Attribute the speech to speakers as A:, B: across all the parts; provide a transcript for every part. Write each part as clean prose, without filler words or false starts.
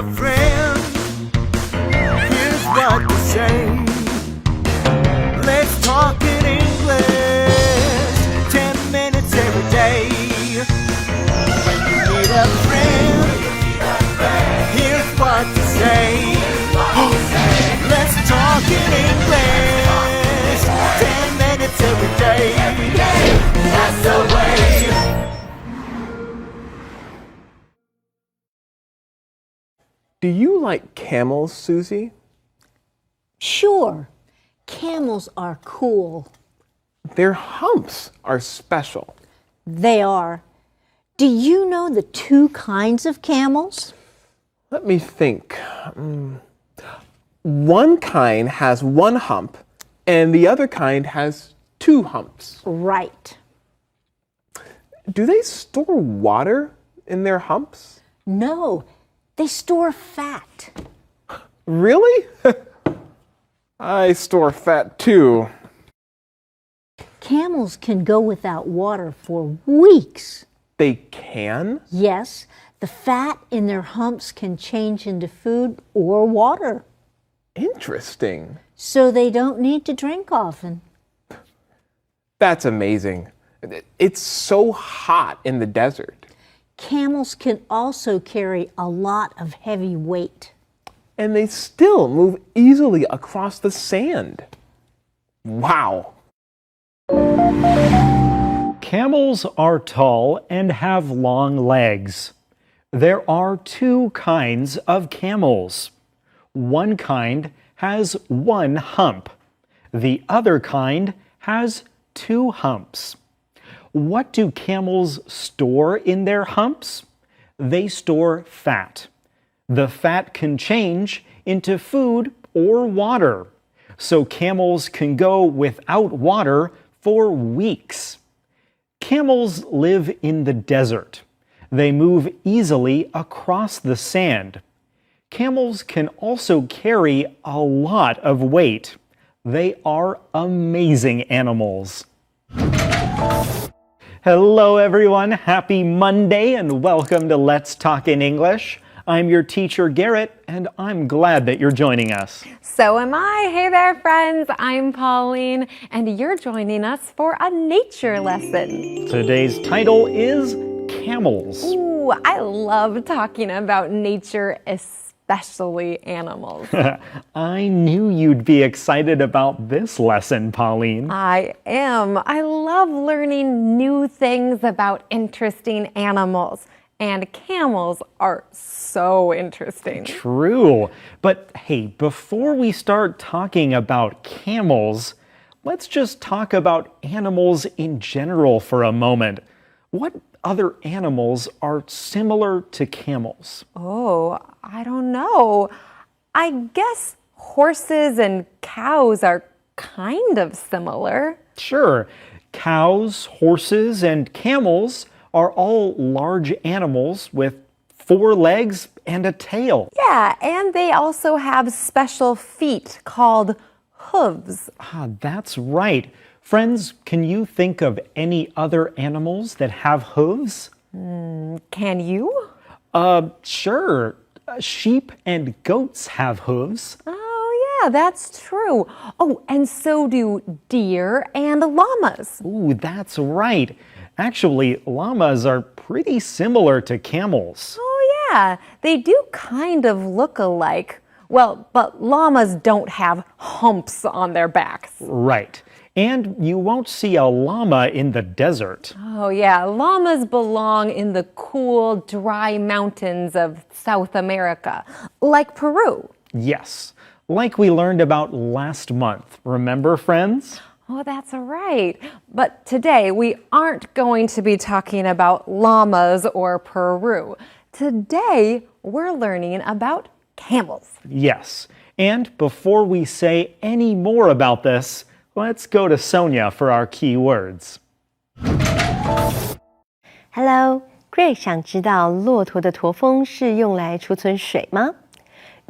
A: a friend, here's what to say. Let's talk in English, 10 minutes every day. When you need a friend, here's what to say. Let's talk in English, 10 minutes every day. That's the way.
B: Do you like camels, Susie?
C: Sure. Camels are cool.
B: Their humps are special.
C: They are. Do you know the two kinds of camels?
B: Let me think. One kind has one hump, and the other kind has two humps.
C: Right.
B: Do they store water in their humps?
C: No, they store fat.
B: Really? I store fat too.
C: Camels can go without water for weeks.
B: They can?
C: Yes, the fat in their humps can change into food or water.
B: Interesting.
C: So they don't need to drink often.
B: That's amazing. It's so hot in the desert.
C: Camels can also carry a lot of heavy weight.
B: And they still move easily across the sand. Wow.
D: Camels are tall and have long legs. There are two kinds of camels. One kind has one hump. The other kind has two humps. What do camels store in their humps? They store fat. The fat can change into food or water, so camels can go without water for weeks. Camels live in the desert. They move easily across the sand. Camels can also carry a lot of weight. They are amazing animals. Hello everyone, happy Monday and welcome to Let's Talk in English. I'm your teacher Garrett and I'm glad that you're joining us.
E: So am I. Hey there friends, I'm Pauline and you're joining us for a nature lesson.
D: Today's title is Camels.
E: Ooh, I love talking about nature, especially animals.
D: I knew you'd be excited about this lesson, Pauline.
E: I am. I love learning new things about interesting animals. And camels are so interesting.
D: True. But hey, before we start talking about camels, let's just talk about animals in general for a moment. What other animals are similar to camels?
E: Oh, I don't know. I guess horses and cows are kind of similar.
D: Sure. Cows, horses, and camels are all large animals with 4 legs and a tail.
E: Yeah, and they also have special feet called hooves.
D: Ah, that's right. Friends, can you think of any other animals that have hooves?
E: Can you?
D: Sure. Sheep and goats have hooves.
E: Oh, yeah, that's true. Oh, and so do deer and llamas.
D: Ooh, that's right. Actually, llamas are pretty similar to camels.
E: Oh, yeah, they do kind of look alike. Well, but llamas don't have humps on their backs.
D: Right. And you won't see a llama in the desert.
E: Oh, yeah, llamas belong in the cool, dry mountains of South America, like Peru.
D: Yes, like we learned about last month. Remember, friends?
E: Oh, that's right. But today we aren't going to be talking about llamas or Peru. Today we're learning about camels.
D: Yes. And before we say any more about this, let's go to Sonia for our key words.
F: Hello, Greg 想知道骆驼的驼峰是用来储存水吗？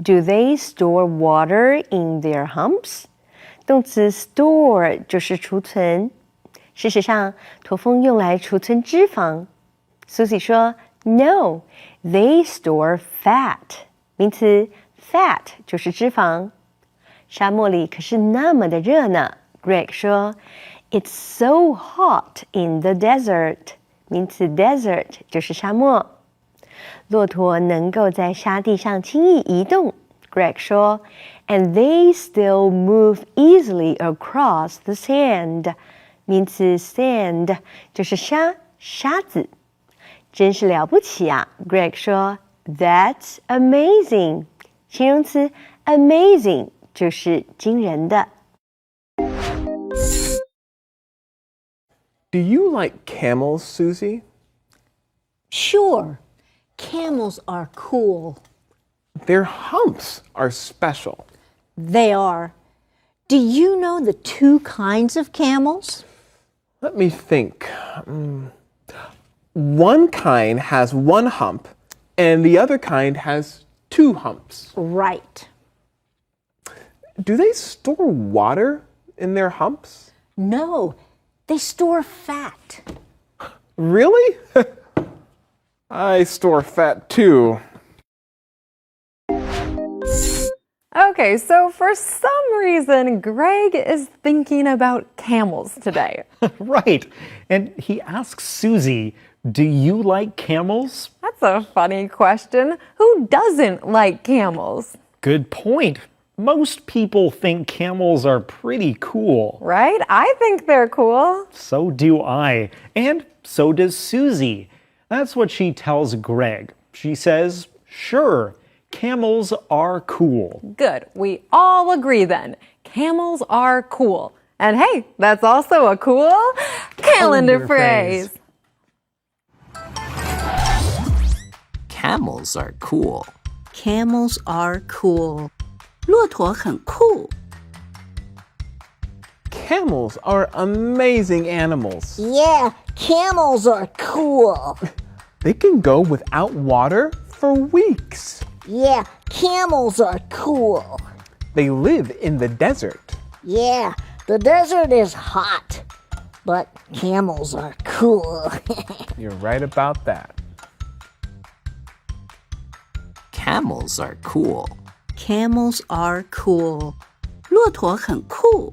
F: Do they store water in their humps? 动词 store 就是储存。事实上，驼峰用来储存脂肪。Susie 说 No, they store fat. 名词 fat 就是脂肪。沙漠里可是那么的热呢。Greg 说 It's so hot in the desert. 名词 desert 就是沙漠。骆驼能够在沙地上轻易移动。Greg 说 And they still move easily across the sand. 名词 sand 就是沙子。真是了不起啊 Greg 说 That's amazing. 形容词 amazing 就是惊人的。
B: Do you like camels, Susie?
C: Sure, camels are cool.
B: Their humps are special.
C: They are. Do you know the two kinds of camels?
B: Let me think. One kind has one hump, and the other kind has two humps.
C: Right.
B: Do they store water in their humps?
C: No, they store fat.
B: Really? I store fat too.
E: Okay, so for some reason, Greg is thinking about camels today.
D: Right. And he asks Susie, do you like camels?
E: That's a funny question. Who doesn't like camels?
D: Good point. Most people think camels are pretty cool.
E: Right? I think they're cool.
D: So do I. And so does Susie. That's what she tells Greg. She says, sure, camels are cool.
E: Good. We all agree then. Camels are cool. And hey, that's also a cool calendar phrase.
A: Camels are cool.
C: Camels are cool. 骆驼很酷。
B: Camels are amazing animals.
C: Yeah, camels are cool.
B: They can go without water for weeks.
C: Yeah, camels are cool.
B: They live in the desert.
C: Yeah, the desert is hot, but camels are cool.
B: You're right about that.
A: Camels are cool.
C: Camels are cool. 骆驼很酷。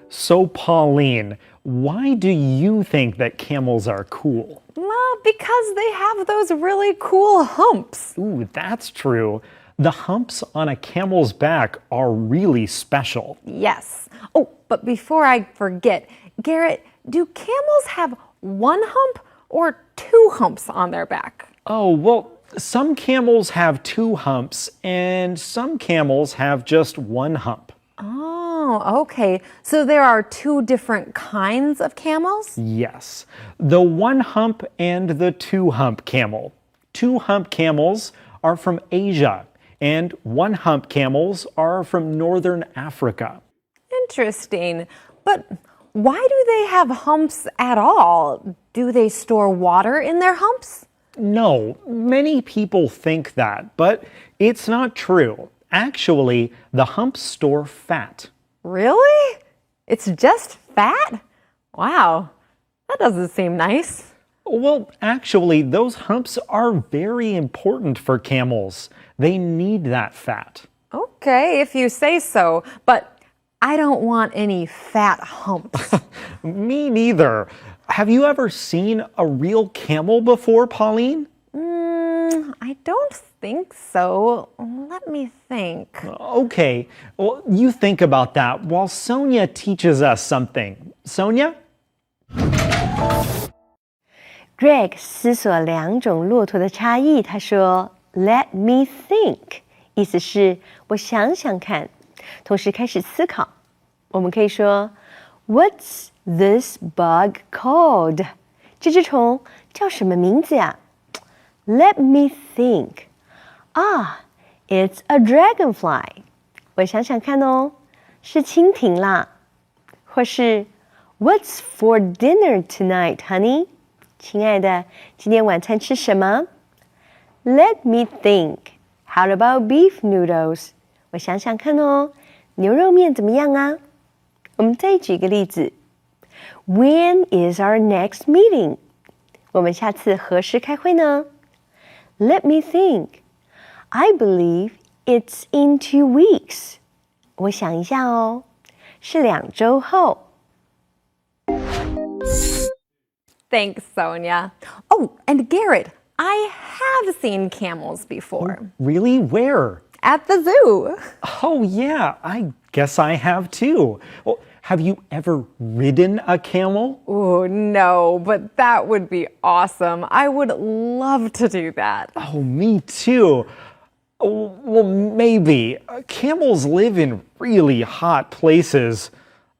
D: So, Pauline, why do you think that camels are cool?
E: Well, because they have those really cool humps.
D: Ooh, that's true. The humps on a camel's back are really special.
E: Yes. Oh, but before I forget, Garrett, do camels have one hump or two humps on their back?
D: Oh, well, some camels have two humps and some camels have just one hump.
E: Oh, okay. So there are two different kinds of camels?
D: Yes, the one hump and the two hump camel. Two hump camels are from Asia and one hump camels are from northern Africa.
E: Interesting. But why do they have humps at all? Do they store water in their humps?
D: No, many people think that, but it's not true. Actually, the humps store fat.
E: Really? It's just fat? Wow, that doesn't seem nice.
D: Well, actually, those humps are very important for camels. They need that fat.
E: Okay, if you say so, but I don't want any fat humps.
D: Me neither. Have you ever seen a real camel before, Pauline?
E: I don't think so. Let me think.
D: Okay, well, you think about that while Sonia teaches us something. Sonia?
F: Greg 思索两种骆驼的差异，他说 "Let me think"， 意思是我想想看，同时开始思考。我们可以说 "What's this bug called?" 这只虫叫什么名字呀 ？Let me think. 啊 ，It's a dragonfly. 我想想看哦，是蜻蜓啦。或是 What's for dinner tonight, honey? 亲爱的，今天晚餐吃什么 ？Let me think. How about beef noodles? 我想想看哦，牛肉面怎么样啊？我们再举个例子。When is our next meeting? 我们下次何时开会呢？ Let me think. I believe it's in 2 weeks. 我想一下哦，是2周后。
E: Thanks, Sonia. Oh, and Garrett, I have seen camels before.
D: Really? Where?
E: At the zoo.
D: Oh, yeah, I guess I have too. Well, have you ever ridden a camel?
E: Oh, no, but that would be awesome. I would love to do that.
D: Oh, me too. Oh, well, maybe. Camels live in really hot places.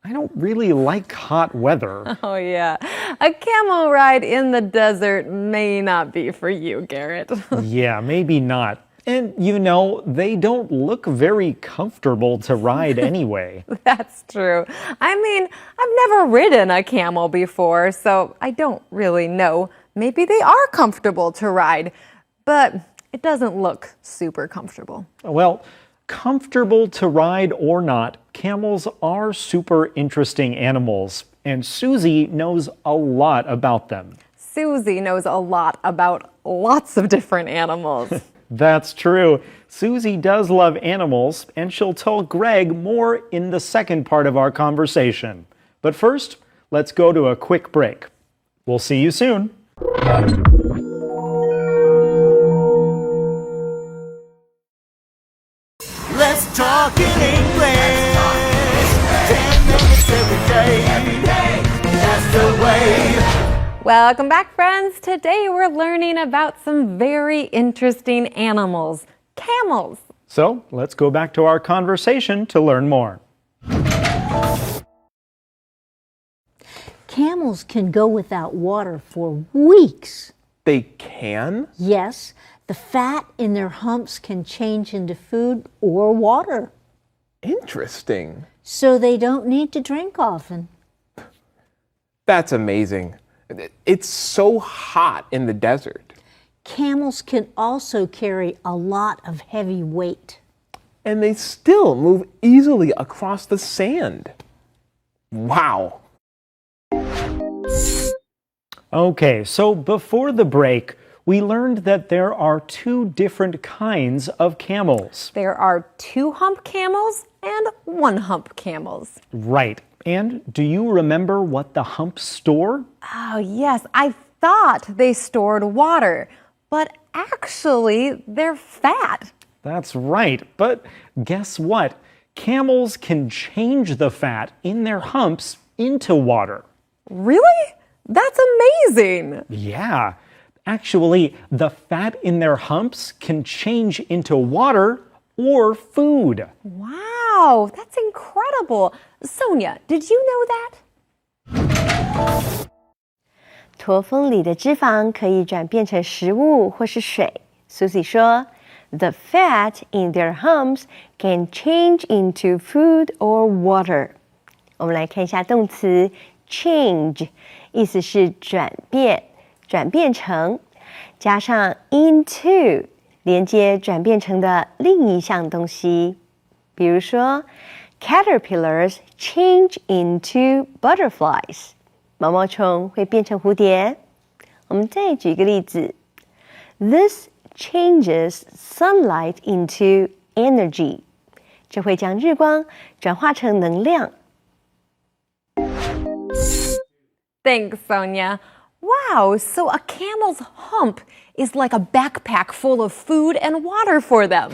D: I don't really like hot weather.
E: Oh, yeah. A camel ride in the desert may not be for you, Garrett.
D: Yeah, maybe not. And you know, they don't look very comfortable to ride anyway.
E: That's true. I mean, I've never ridden a camel before, so I don't really know. Maybe they are comfortable to ride, but it doesn't look super comfortable.
D: Well, comfortable to ride or not, camels are super interesting animals, and Susie knows a lot about them.
E: Susie knows a lot about lots of different animals.
D: That's true. Susie does love animals, and she'll tell Greg more in the second part of our conversation. But first, let's go to a quick break. We'll see you soon.
G: Let's talk in English. 10 minutes every day. That's the way.
E: Welcome back, friends. Today we're learning about some very interesting animals, camels.
D: So let's go back to our conversation to learn more.
C: Camels can go without water for weeks.
B: They can?
C: Yes, the fat in their humps can change into food or water,
B: Interesting.
C: so they don't need to drink often.
B: That's amazing. It's so hot in the desert.
C: Camels can also carry a lot of heavy weight.
B: And they still move easily across the sand. Wow.
D: Okay, so before the break, we learned that there are 2 different kinds of camels.
E: There are 2 hump camels and 1 hump camels.
D: Right. And do you remember what the humps store?
E: Oh, yes, I thought they stored water, but actually they're fat.
D: That's right. But guess what? Camels can change the fat in their humps into water.
E: Really? That's amazing.
D: Yeah. Actually, the fat in their humps can change into water or food.
E: Wow, that's incredible. Sonia, did you know that?
F: 驼峰里的脂肪可以转变成食物或是水。Susie 说 The fat in their humps can change into food or water. 我们来看一下动词 change， 意思是转变、转变成，加上 into， 连接转变成的另一项东西。比如说 Caterpillars change into butterflies. 毛毛虫会变成蝴蝶。我们再举一个例子 This changes sunlight into energy. 这会将日光转化成能量。
E: Thanks, Sonia. Wow, so a camel's hump is like a backpack full of food and water for them.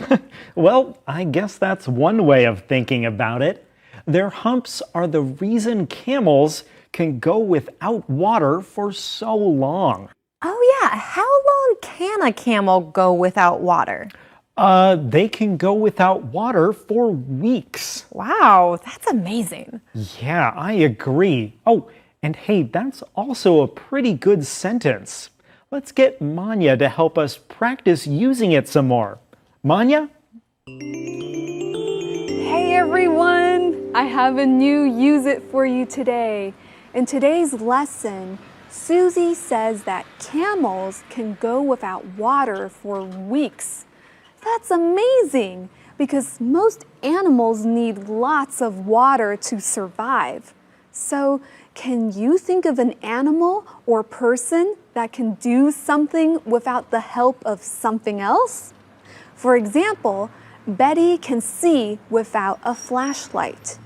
D: Well, I guess that's one way of thinking about it. Their humps are the reason camels can go without water for so long.
E: Oh, yeah. How long can a camel go without water?
D: They can go without water for weeks.
E: Wow, that's amazing.
D: Yeah, I agree. Oh, and hey, that's also a pretty good sentence. Let's get Manya to help us practice using it some more. Manya?
H: Hey everyone! I have a new use it for you today. In today's lesson, Susie says that camels can go without water for weeks. That's amazing because most animals need lots of water to survive. So, can you think of an animal or person that can do something without the help of something else? For example, Betty can see without a flashlight.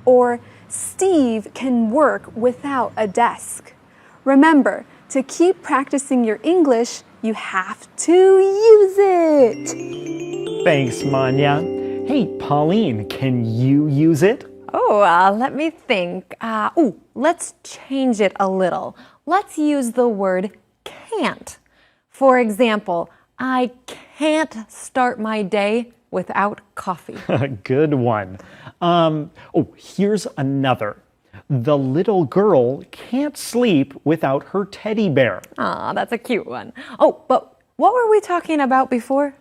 H: Or Steve can work without a desk. Remember, to keep practicing your English, you have to use it.
D: Thanks, Manya. Hey, Pauline, can you use it?
E: Oh, let me think. Let's change it a little. Let's use the word can't. For example, I can't start my day without coffee.
D: Good one. Here's another. The little girl can't sleep without her teddy bear.
E: Aw, that's a cute one. Oh, but what were we talking about before?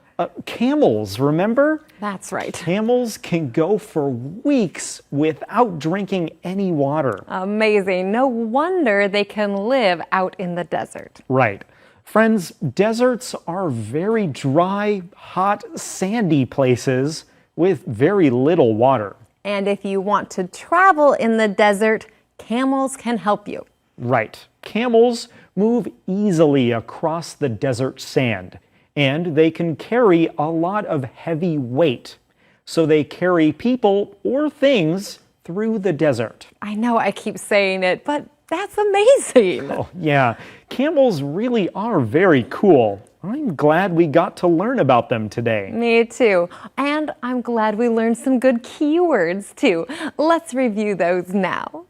D: Camels, remember?
E: That's right.
D: Camels can go for weeks without drinking any water.
E: Amazing. No wonder they can live out in the desert.
D: Right. Friends, deserts are very dry, hot, sandy places with very little water.
E: And if you want to travel in the desert, camels can help you.
D: Right. Camels move easily across the desert sand, and they can carry a lot of heavy weight. So they carry people or things through the desert.
E: I know I keep saying it, but that's amazing.
D: Oh, yeah. Camels really are very cool. I'm glad we got to learn about them today.
E: Me too. And I'm glad we learned some good keywords too. Let's review those now.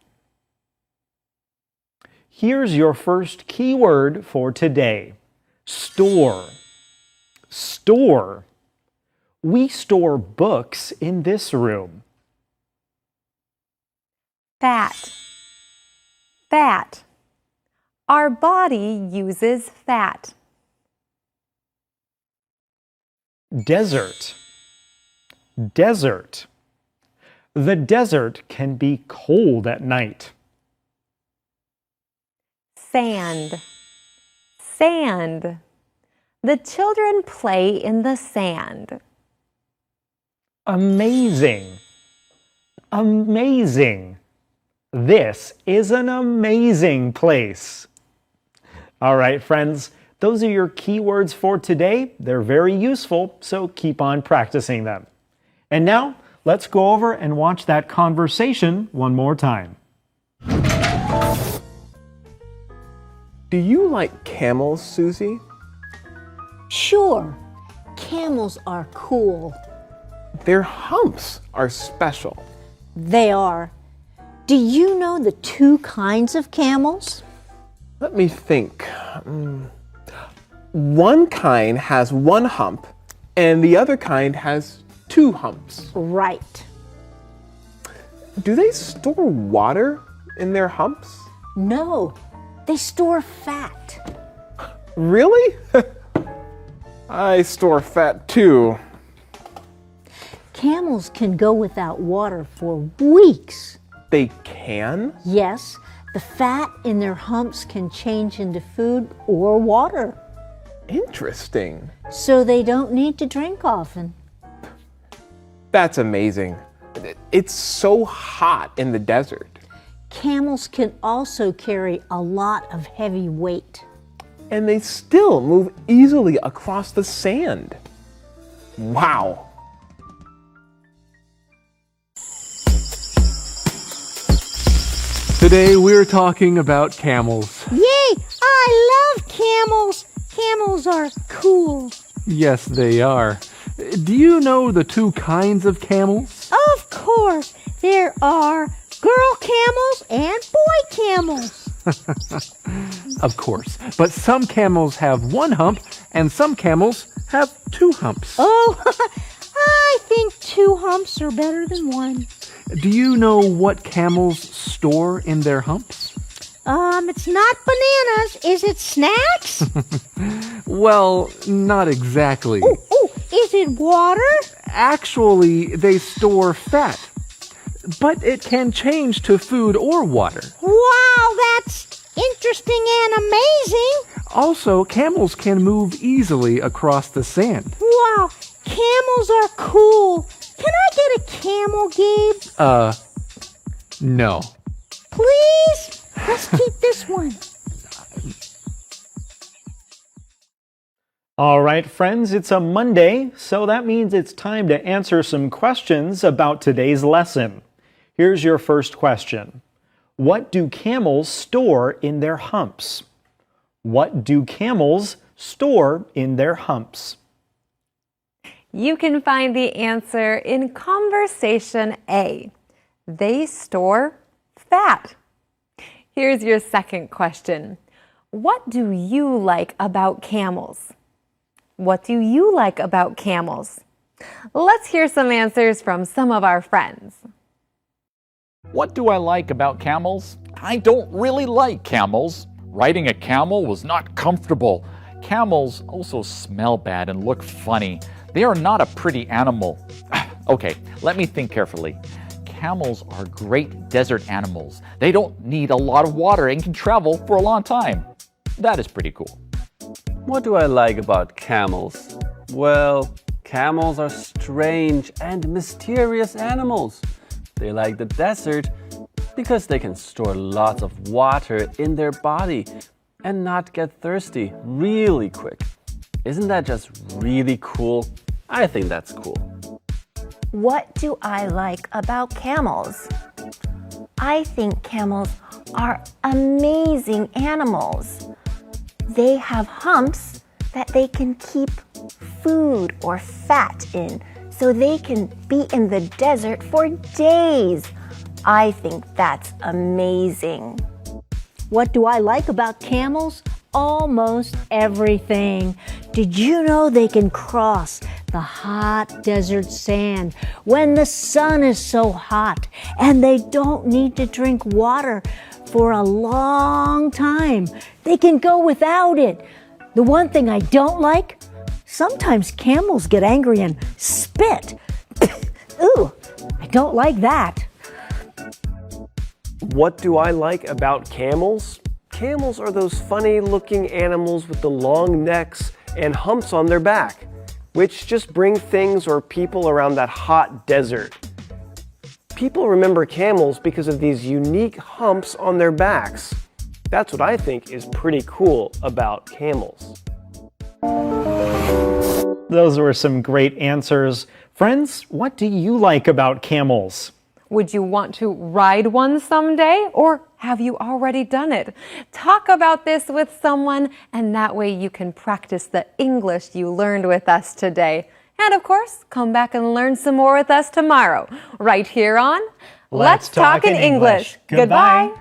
D: Here's your first keyword for today. Store. Store. We store books in this room.
E: Fat. Fat. Our body uses fat.
D: Desert. Desert. The desert can be cold at night.
E: Sand. Sand. The children play in the sand.
D: Amazing. Amazing. This is an amazing place. All right, friends, those are your keywords for today. They're very useful, so keep on practicing them. And now, let's go over and watch that conversation one more time.
B: Do you like camels, Susie?
C: Sure, camels are cool.
B: Their humps are special.
C: They are. Do you know the two kinds of camels?
B: Let me think. One kind has one hump, and the other kind has two humps.
C: Right.
B: Do they store water in their humps?
C: No, they store fat.
B: Really? I store fat too.
C: Camels can go without water for weeks.
B: They can?
C: Yes, the fat in their humps can change into food or water,
B: Interesting.
C: so they don't need to drink often.
B: That's amazing. It's so hot in the desert.
C: Camels can also carry a lot of heavy weight.
B: And they still move easily across the sand. Wow.
I: Today we're talking about camels.
C: Yay! I love camels! Camels are cool.
I: Yes, they are. Do you know the two kinds of camels?
C: Of course, there are girl camels and boy camels.
I: Of course. But some camels have one hump and some camels have two humps.
C: Oh, I think two humps are better than one.
I: Do you know what camels store in their humps?
C: It's not bananas. Is it snacks?
I: Well, not exactly.
C: Oh, is it water?
I: Actually, they store fat. But it can change to food or water.
C: Wow, that's interesting and amazing.
I: Also, camels can move easily across the sand.
C: Wow, camels are cool. Can I get a camel, Gabe?
I: No.
C: Please, let's keep this one.
D: All right, friends, it's a Monday, so that means it's time to answer some questions about today's lesson. Here's your first question. What do camels store in their humps? What do camels store in their humps?
E: You can find the answer in conversation A. They store fat. Here's your second question. What do you like about camels? What do you like about camels? Let's hear some answers from some of our friends.
J: What do I like about camels? I don't really like camels. Riding a camel was not comfortable. Camels also smell bad and look funny. They are not a pretty animal. Okay, let me think carefully. Camels are great desert animals. They don't need a lot of water and can travel for a long time. That is pretty cool.
K: What do I like about camels? Well, camels are strange and mysterious animals. They like the desert because they can store lots of water in their body and not get thirsty really quick. Isn't that just really cool? I think that's cool.
F: What do I like about camels? I think camels are amazing animals. They have humps that they can keep food or fat in, so they can be in the desert for days. I think that's amazing.
C: What do I like about camels? Almost everything. Did you know they can cross the hot desert sand when the sun is so hot, and they don't need to drink water for a long time? They can go without it. The one thing I don't like, sometimes camels get angry and spit. Ooh, I don't like that.
B: What do I like about camels? Camels are those funny-looking animals with the long necks and humps on their back, which just bring things or people around that hot desert. People remember camels because of these unique humps on their backs. That's what I think is pretty cool about camels.
D: Those were some great answers. Friends, what do you like about camels?
E: Would you want to ride one someday, or have you already done it? Talk about this with someone, and that way you can practice the English you learned with us today. And of course, come back and learn some more with us tomorrow, right here on Let's Talk in English. Goodbye.